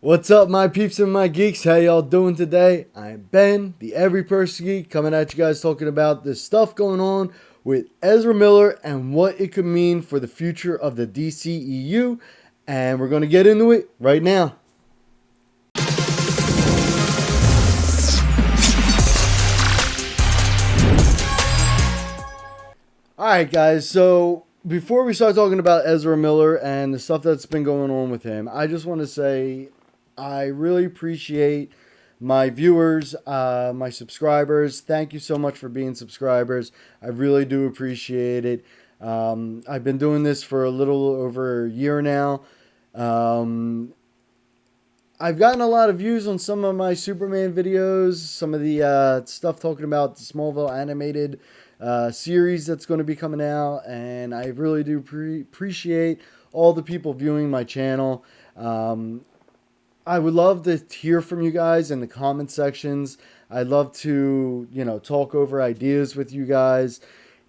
What's up, my peeps and my geeks? How y'all doing today? I'm Ben, the Every Person Geek, coming at you guys talking about this stuff going on with Ezra Miller and what it could mean for the future of the DCEU. And we're going to get into it right now. Alright, guys, so before we start talking about Ezra Miller and the stuff that's been going on with him, I just want to say I really appreciate my viewers, my subscribers. Thank you so much for being subscribers. I really do appreciate it. I've been doing this for a little over a year now. Um, I've gotten a lot of views on some of my Superman videos, some of the stuff talking about the Smallville animated series that's going to be coming out, and I really do appreciate all the people viewing my channel. I would love to hear from you guys in the comment sections. I'd love to, talk over ideas with you guys.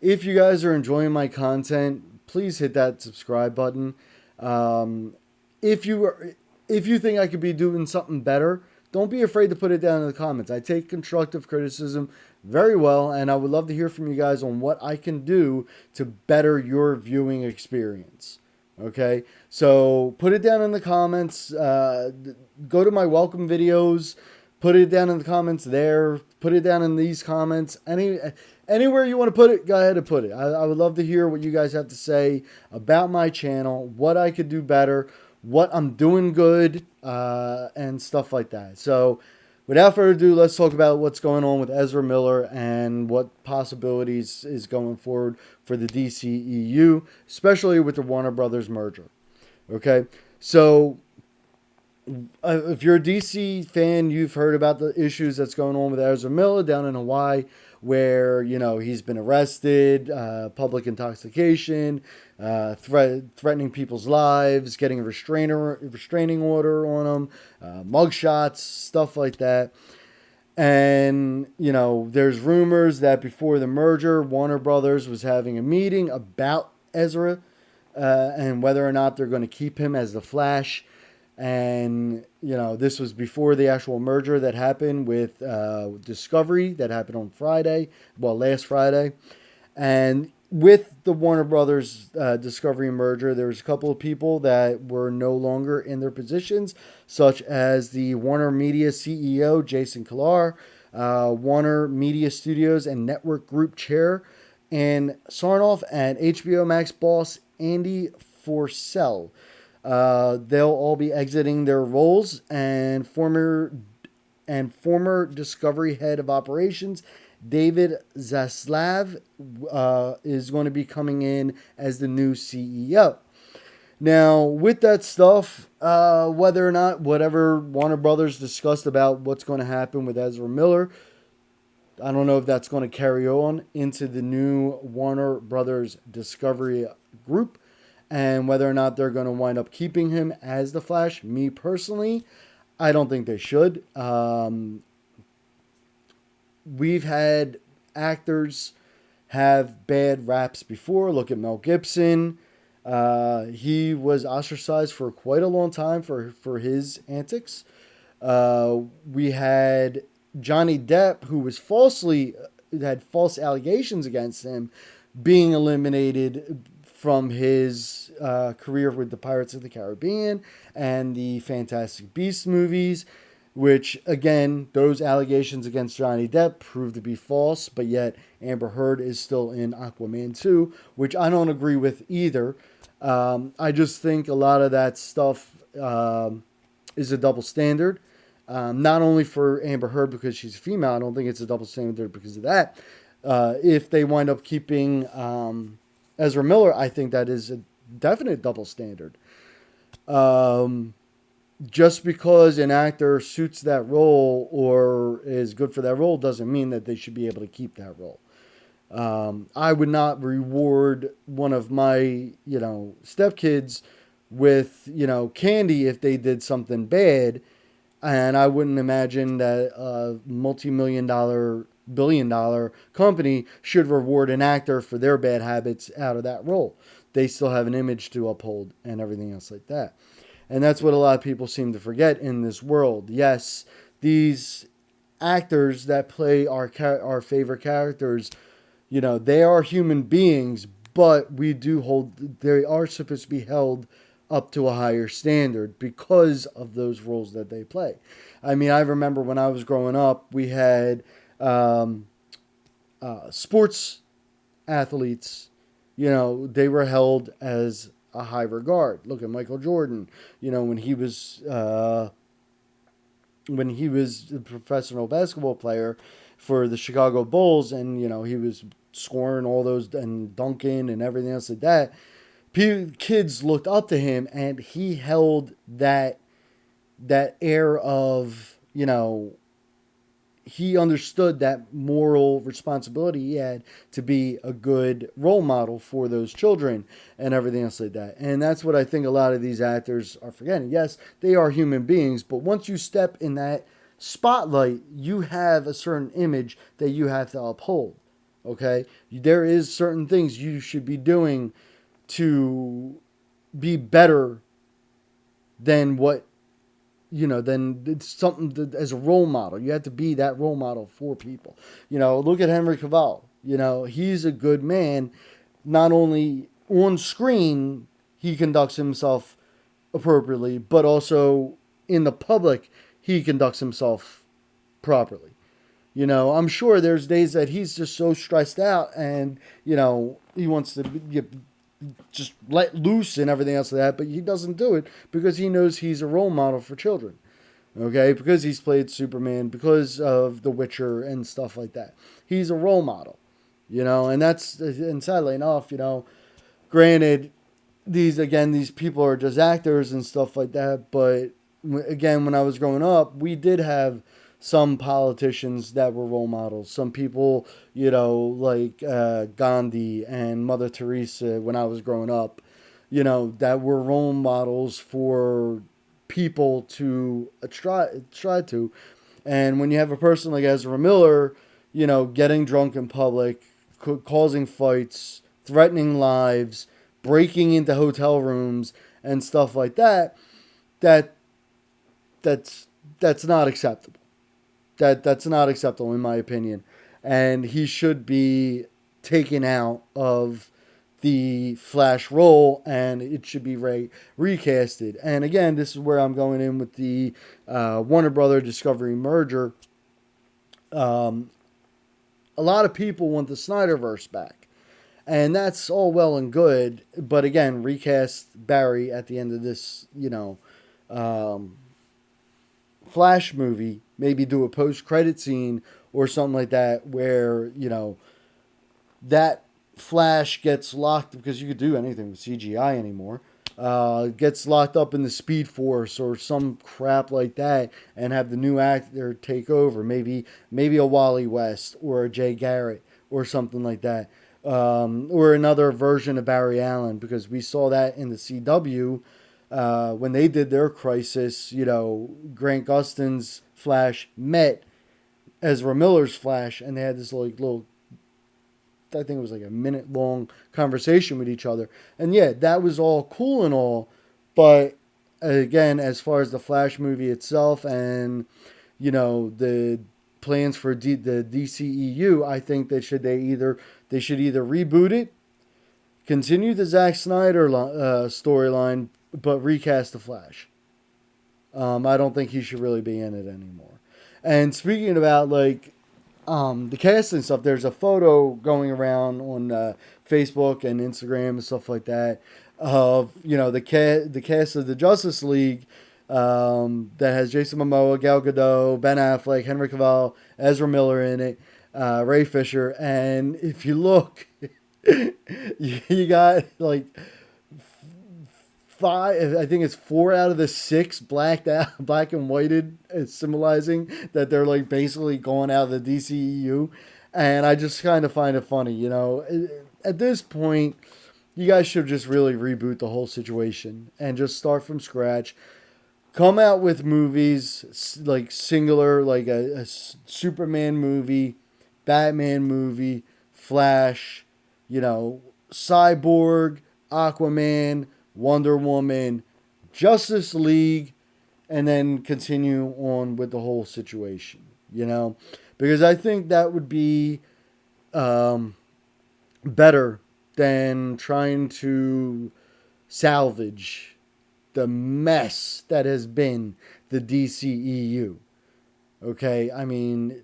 If you guys are enjoying my content, please hit that subscribe button. Um, if you are, if you think I could be doing something better, don't be afraid to put it down in the comments. I take constructive criticism very well, and I would love to hear from you guys on what I can do to better your viewing experience. Okay, so put it down in the comments. Go to my welcome videos. Put it down in the comments there. Put it down in these comments. Anywhere you want to put it, go ahead and put it. I would love to hear what you guys have to say about my channel, what I could do better, what I'm doing good, and stuff like that. So, without further ado, let's talk about what's going on with Ezra Miller and what possibilities is going forward for the DCEU, especially with the Warner Brothers merger. Okay, so if you're a DC fan, you've heard about the issues that's going on with Ezra Miller down in Hawaii, where he's been arrested, public intoxication, threatening people's lives, getting a restraining order on him, mugshots, stuff like that. And there's rumors that before the merger, Warner Brothers was having a meeting about Ezra and whether or not they're going to keep him as the Flash. And, this was before the actual merger that happened with Discovery that happened on Friday, last Friday. And with the Warner Brothers Discovery merger, there was a couple of people that were no longer in their positions, such as the Warner Media CEO, Jason Kilar, Warner Media Studios and Network Group Chair, and Sarnoff, and HBO Max boss, Andy Forssell. They'll all be exiting their roles, and former Discovery head of operations David Zaslav is going to be coming in as the new CEO. Now, with that stuff, whether or not whatever Warner Brothers discussed about what's going to happen with Ezra Miller, I don't know if that's going to carry on into the new Warner Brothers Discovery group, and whether or not they're going to wind up keeping him as the Flash. Me personally, I don't think they should. We've had actors have bad raps before. Look at Mel Gibson. He was ostracized for quite a long time for his antics. We had Johnny Depp, who was had false allegations against him, being eliminated from his career with the Pirates of the Caribbean and the Fantastic Beasts movies, which, again, those allegations against Johnny Depp proved to be false, but yet Amber Heard is still in Aquaman 2, which I don't agree with either. I just think a lot of that stuff is a double standard. Not only for Amber Heard because she's a female, I don't think it's a double standard because of that. If they wind up keeping Ezra Miller, I think that is a definite double standard. Just because an actor suits that role or is good for that role doesn't mean that they should be able to keep that role. I would not reward one of my, stepkids with, candy if they did something bad. And I wouldn't imagine that a multi-million-dollar, billion-dollar company should reward an actor for their bad habits out of that role. They still have an image to uphold and everything else like that. And that's what a lot of people seem to forget in this world. Yes, these actors that play our favorite characters, they are human beings, but they are supposed to be held up to a higher standard because of those roles that they play. I mean, I remember when I was growing up, we had um, sports athletes, they were held as a high regard. Look at Michael Jordan, when he was a professional basketball player for the Chicago Bulls, and he was scoring all those and dunking and everything else like that. Kids looked up to him, and he held that air of he understood that moral responsibility he had to be a good role model for those children and everything else like that. And that's what I think a lot of these actors are forgetting. Yes, they are human beings, but once you step in that spotlight, you have a certain image that you have to uphold. Okay? There is certain things you should be doing to be better than what then it's something as a role model. You have to be that role model for people. Look at Henry Cavill. He's a good man. Not only on screen, he conducts himself appropriately, but also in the public, he conducts himself properly. I'm sure there's days that he's just so stressed out and, he wants to just let loose and everything else like that, but he doesn't do it because he knows he's a role model for children. Okay, because he's played Superman, because of The Witcher and stuff like that. He's a role model, and sadly enough, granted, these people are just actors and stuff like that, but again, when I was growing up, we did have some politicians that were role models. Some people, like Gandhi and Mother Teresa when I was growing up, that were role models for people to try to. And when you have a person like Ezra Miller, getting drunk in public, causing fights, threatening lives, breaking into hotel rooms and stuff like that, that that's not acceptable. That's not acceptable in my opinion, and he should be taken out of the Flash role, and it should be recasted. And again, this is where I'm going in with the Warner Brother Discovery merger. A lot of people want the Snyderverse back, and that's all well and good. But again, recast Barry at the end of this, Flash movie, maybe do a post-credit scene or something like that where, that Flash gets locked, because you could do anything with CGI anymore, gets locked up in the Speed Force or some crap like that, and have the new actor take over. Maybe a Wally West or a Jay Garrett or something like that. Or another version of Barry Allen, because we saw that in the CW when they did their Crisis. Grant Gustin's Flash met Ezra Miller's Flash, and they had this little, I think it was like a minute long conversation with each other. And yeah, that was all cool and all, but again, as far as the Flash movie itself and the plans for the DCEU, I think they should either reboot it, continue the Zack Snyder storyline, but recast the Flash. I don't think he should really be in it anymore. And speaking about the cast and stuff, there's a photo going around on Facebook and Instagram and stuff like that of the cast of the Justice League that has Jason Momoa, Gal Gadot, Ben Affleck, Henry Cavill, Ezra Miller in it, Ray Fisher, and if you look, you got five, I think it's 4 out of the 6 black and whited, symbolizing that they're basically going out of the DCEU. And I just kind of find it funny, at this point, you guys should just really reboot the whole situation and just start from scratch. Come out with movies singular, like a Superman movie, Batman movie, Flash, Cyborg, Aquaman, Wonder Woman, Justice League, and then continue on with the whole situation, you know? Because I think that would be um, better than trying to salvage the mess that has been the DCEU. Okay? I mean,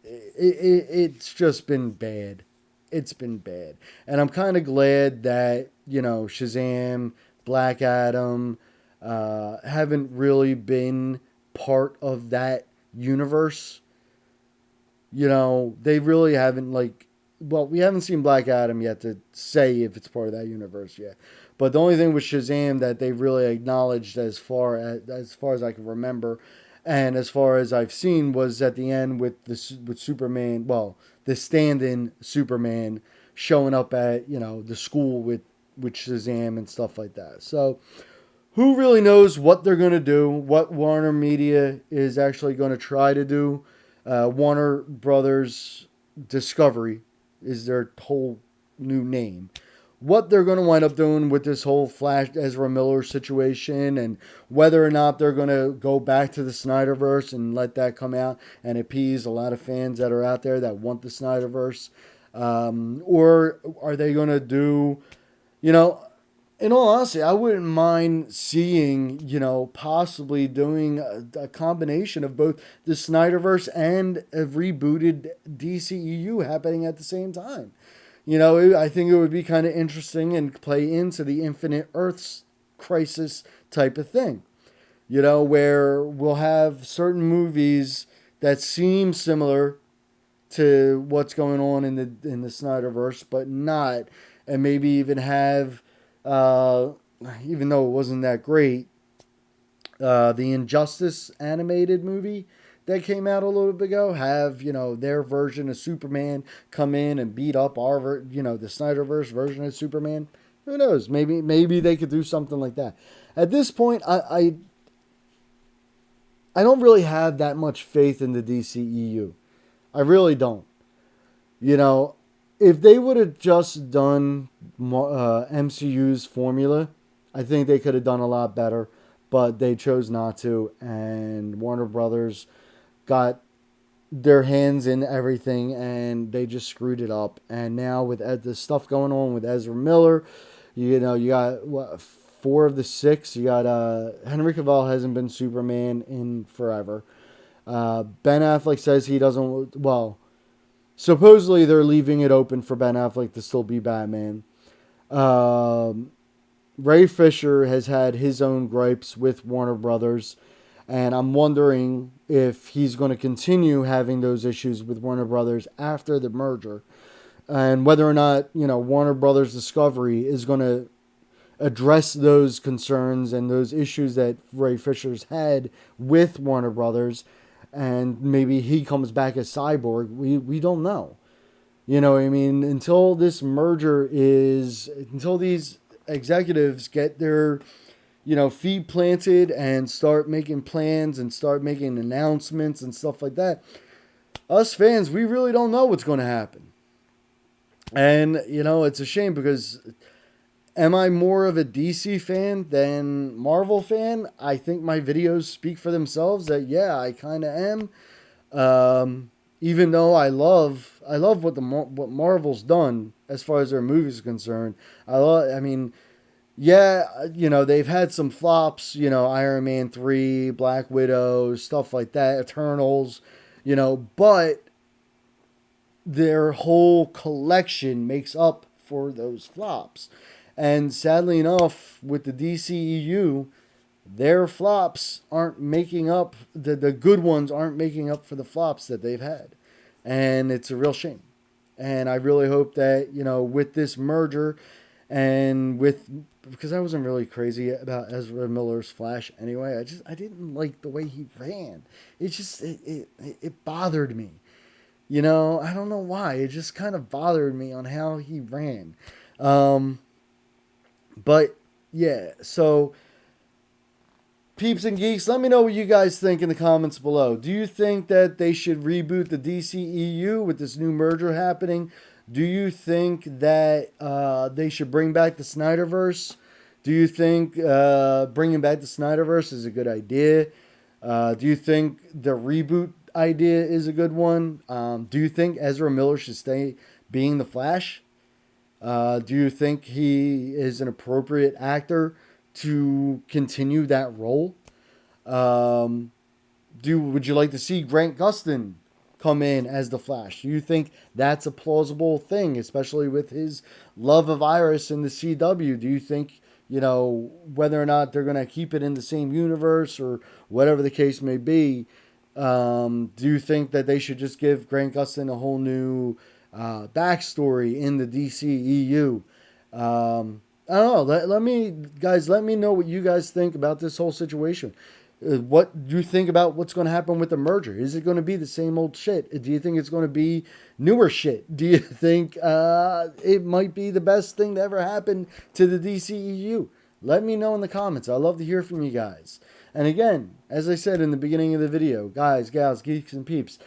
it's just been bad. It's been bad. And I'm kind of glad that, Shazam, Black Adam haven't really been part of that universe. They really haven't, we haven't seen Black Adam yet to say if it's part of that universe yet. But the only thing with Shazam that they've really acknowledged as far as I can remember, and as far as I've seen, was at the end with Superman. Well, the stand-in Superman showing up at the school with Shazam and stuff like that. So who really knows what they're going to do? What Warner Media is actually going to try to do? Warner Brothers Discovery is their whole new name. What they're going to wind up doing with this whole Flash Ezra Miller situation, and whether or not they're going to go back to the Snyderverse and let that come out and appease a lot of fans that are out there that want the Snyderverse, or are they going to do, in all honesty, I wouldn't mind seeing, possibly doing a combination of both the Snyderverse and a rebooted DCEU happening at the same time. I think it would be kind of interesting and play into the Infinite Earths crisis type of thing. Where we'll have certain movies that seem similar to what's going on in the Snyderverse, but not, and maybe even have, even though it wasn't that great, the Injustice animated movie that came out a little bit ago, have their version of Superman come in and beat up the Snyderverse version of Superman. Who knows? Maybe they could do something like that. At this point, I don't really have that much faith in the DCEU. I really don't. If they would have just done MCU's formula, I think they could have done a lot better. But they chose not to, and Warner Brothers got their hands in everything, and they just screwed it up. And now with the stuff going on with Ezra Miller, you got 4 of the 6. You got Henry Cavill hasn't been Superman in forever. Ben Affleck says he doesn't. Well, supposedly they're leaving it open for Ben Affleck to still be Batman. Ray Fisher has had his own gripes with Warner Brothers, and I'm wondering if he's going to continue having those issues with Warner Brothers after the merger, and whether or not Warner Brothers Discovery is going to address those concerns and those issues that Ray Fisher's had with Warner Brothers, and maybe he comes back as Cyborg. We don't know. Until this merger until these executives get their feet planted and start making plans and start making announcements and stuff like that, us fans, we really don't know what's going to happen. And it's a shame, because am I more of a DC fan than Marvel fan? I think my videos speak for themselves that I kind of am. Even though I love what Marvel's done as far as their movies are concerned. They've had some flops, Iron Man 3, Black Widow, stuff like that, Eternals, but their whole collection makes up for those flops. And sadly enough, with the DCEU, their flops aren't making up, the good ones aren't making up for the flops that they've had. And it's a real shame. And I really hope that, with this merger and because I wasn't really crazy about Ezra Miller's Flash anyway. I didn't like the way he ran. It bothered me. I don't know why. It just kind of bothered me on how he ran. But yeah, so peeps and geeks, let me know what you guys think in the comments below. Do you think that they should reboot the DCEU with this new merger happening? Do you think that they should bring back the Snyderverse? Do you think bringing back the Snyderverse is a good idea? Do you think the reboot idea is a good one? Do you think Ezra Miller should stay being the Flash? Do you think he is an appropriate actor to continue that role? Um, would you like to see Grant Gustin come in as the Flash? Do you think that's a plausible thing, especially with his love of Iris in the CW? Do you think, whether or not they're going to keep it in the same universe or whatever the case may be? Do you think that they should just give Grant Gustin a whole new backstory in the DCEU? I don't know. Let me know what you guys think about this whole situation. What do you think about what's going to happen with the merger? Is it going to be the same old shit? Do you think it's going to be newer shit? Do you think it might be the best thing to ever happen to the DCEU? Let me know in the comments. I love to hear from you guys. And again, as I said in the beginning of the video, guys, gals, geeks, and peeps,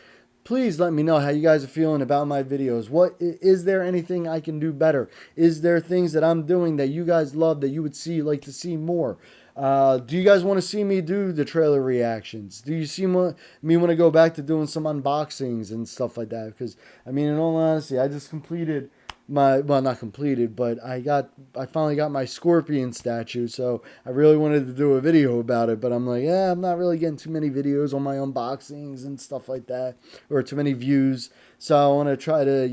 please let me know how you guys are feeling about my videos. What is there anything I can do better? Is there things that I'm doing that you guys love that you would like to see more? Do you guys want to see me do the trailer reactions? Do you see me want to go back to doing some unboxings and stuff like that? Because, in all honesty, I just completed not completed, but I finally got my Scorpion statue, so I really wanted to do a video about it, but I'm like, I'm not really getting too many videos on my unboxings and stuff like that, or too many views, so I want to try to,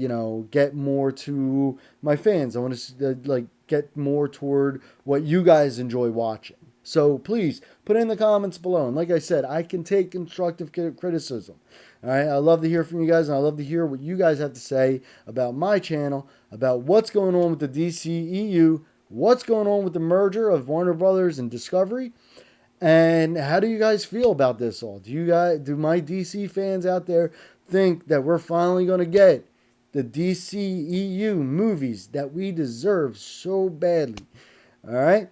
get more to my fans. I want to, get more toward what you guys enjoy watching. So please put it in the comments below. And like I said, I can take constructive criticism. All right. I love to hear from you guys, and I love to hear what you guys have to say about my channel, about what's going on with the DCEU, what's going on with the merger of Warner Brothers and Discovery, and how do you guys feel about this all? Do my DC fans out there think that we're finally going to get the DCEU movies that we deserve so badly? All right.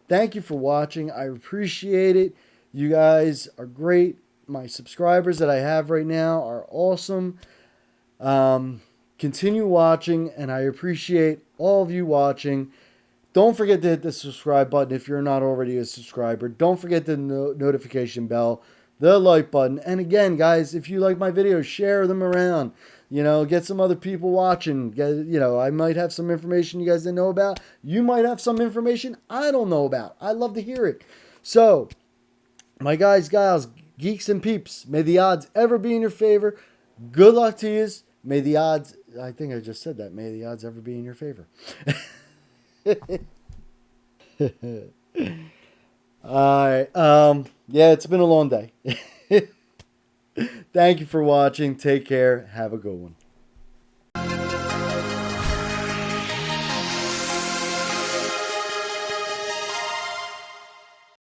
Thank you for watching. I appreciate it. You guys are great. My subscribers that I have right now are awesome. Continue watching, and I appreciate all of you watching. Don't forget to hit the subscribe button if you're not already a subscriber. Don't forget the notification bell, the like button. And again, guys, if you like my videos, share them around. Get some other people watching. I might have some information you guys didn't know about. You might have some information I don't know about. I love to hear it. So, my guys, gals, geeks, and peeps, may the odds ever be in your favor. Good luck to you. May the odds, I think I just said that. May the odds ever be in your favor. Alright. Yeah, it's been a long day. Thank you for watching. Take care. Have a good one.